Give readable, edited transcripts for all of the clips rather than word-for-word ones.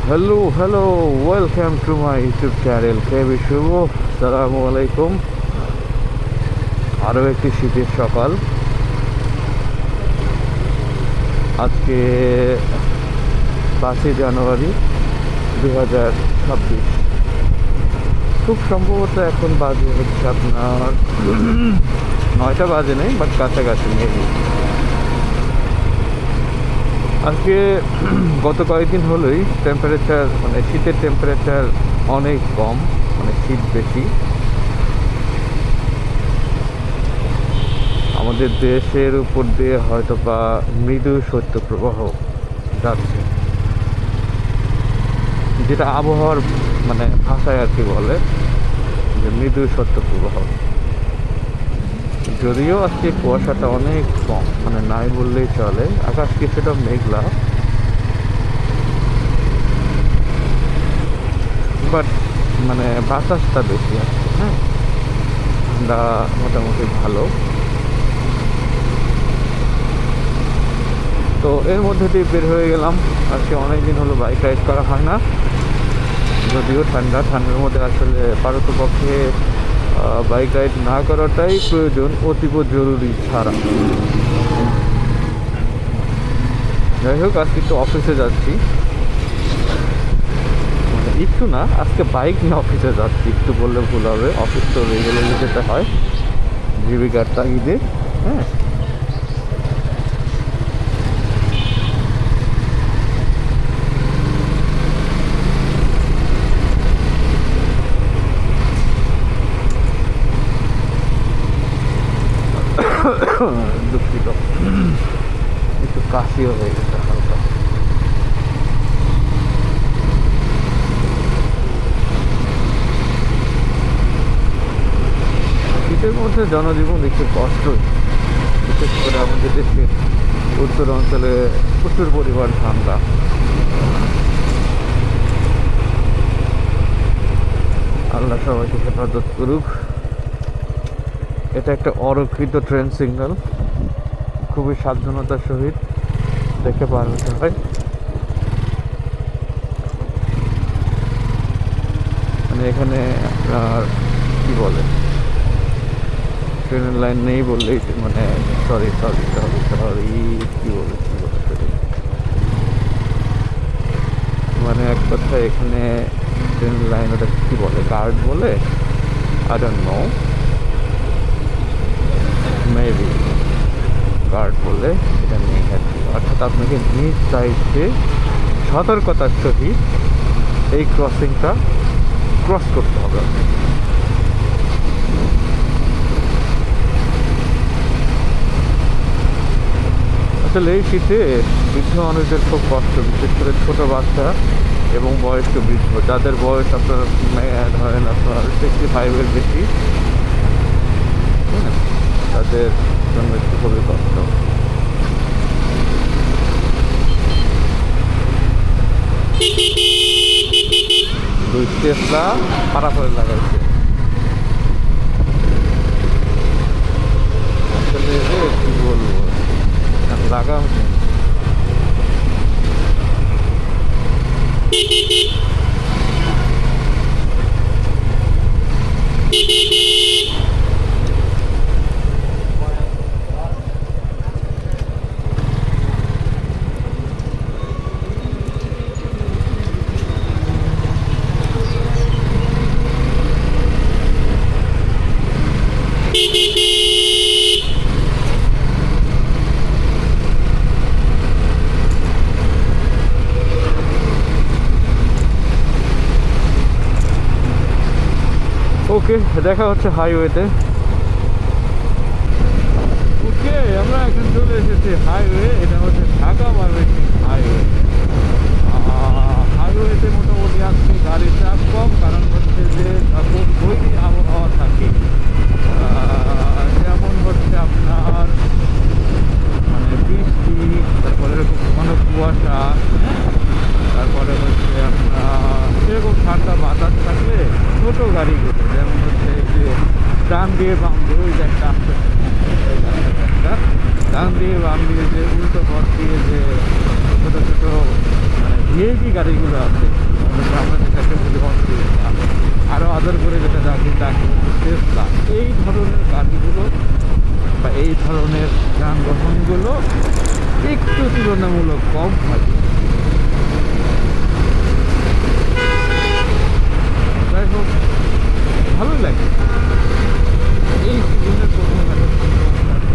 Hello, welcome to my YouTube channel KB শুভ। আসসালামু আলাইকুম। আরও একটি শীতের সকাল। আজকে 5 জানুয়ারি 2026। খুব সম্ভবত এখন বাজে হচ্ছে আপনার 9টা বাজে নেই, বাট কাছাকাছি নেই। আজকে গত কয়েকদিন হলোই টেম্পারেচার শীতের টেম্পারেচার অনেক কম, শীত বেশি। আমাদের দেশের উপর দিয়ে হয়তো বা মৃদু শৈত্যপ্রবাহ যাচ্ছে, যেটা আবহাওয়ার ভাষায় আর কি বলে যে মৃদু শৈত্যপ্রবাহ। যদিও আজকে কুয়াশাটা অনেক কম, নাই বললেই চলে। আকাশ কিছুটা মেঘলা, বাট বাতাসটা বেশি আছে। হ্যাঁ, ঠান্ডা মোটামুটি ভালো। তো এর মধ্যে দিয়ে বের হয়ে গেলাম। আজকে অনেকদিন হলো বাইক রাইড করা হয় না। যদিও ঠান্ডার মধ্যে আসলে পারতপক্ষে বাইক রাইড না করাটাই প্রয়োজন, অতীব জরুরি ছাড়া। যাই হোক, আজকে একটু অফিসে যাচ্ছি। একটু না, আজকে বাইক নিয়ে অফিসে যাচ্ছি, একটু বললে ভুল হবে। অফিস তো রেগুলারলি যেতে হয় জীবিকার তাগিদে। হ্যাঁ, দুঃখিত, একটু কাশিও হয়ে গেছে হালকা। শীতের মধ্যে জনজীবন একটু কষ্টই, বিশেষ করে আমাদের দেশের উত্তর অঞ্চলে প্রচুর পরিমাণ ঠান্ডা। আল্লাহ সবাইকে হেফাজত করুক। এটা একটা অরক্ষিত ট্রেন সিগন্যাল, খুবই সাবধানতার সহিত দেখে পার হতে হয়। এখানে আপনার কি বলে, ট্রেনের লাইন নেই বললেই সরি কি বলে এক কথা, এখানে ট্রেনের লাইন ওটা কি বলে, গার্ড বলে, I don't know, maybe guard বলে, এটা নেই আর কি। অর্থাৎ আপনাকে নিজ দায়িত্বে সতর্কতার সহিত এই ক্রসিংটা ক্রস করতে হবে। আসলে এই শীতে বৃদ্ধ মানুষদের খুব কষ্ট, বিশেষ করে ছোট বাচ্চা এবং বয়স্ক বৃদ্ধ, যাদের বয়স আপনার ধরেন আপনার 65-এর বেশি, তাদের জন্য একটু খুবই কষ্ট। দুই টেসলা খারাপ হয়ে লাগাইছে আসলে, কি বলবো, লাগাম নেই। ওকে, দেখা হচ্ছে হাইওয়েতে। ওকে, আমরা এখন চলে এসেছি হাইওয়ে। এটা হচ্ছে ঢাকা ময়মনসিংহ হাইওয়ে। হাইওয়েতে মোটামুটি আজকে গাড়ির চাপ কম, কারণ হচ্ছে যে যখন বৈরী আবহাওয়া থাকে, যেমন হচ্ছে আপনার বৃষ্টি, তারপরে এরকম ঘন কুয়াশা, তারপরে হচ্ছে আপনার এরকম ঠান্ডা বাতাস থাকলে ছোট গাড়িগুলো, যেমন হচ্ছে যে ডান দিয়ে বাম দিয়ে, ওই যে একটা ডান দিয়ে বাম দিয়ে যে উল্টো পথ দিয়ে যে ছোটো ছোটো ভিআইপি গাড়িগুলো আছে আমরা যেটাকে বলি অন্ধ্রিকা, আরও আদর করে যেটা ডাকি টেসলা, এই ধরনের গাড়িগুলো বা এই ধরনের যানবাহনগুলো একটু তুলনামূলক কম হয়। যাই হোক, ভালো লাগে এই সিজনের প্রথম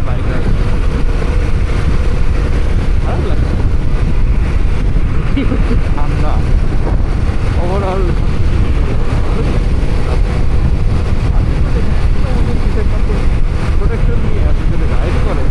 বাইক রাইড, ভালো লাগে। ঠান্ডা ওভারঅল প্রোটেকশন নিয়ে আপনি যদি রাইড করেন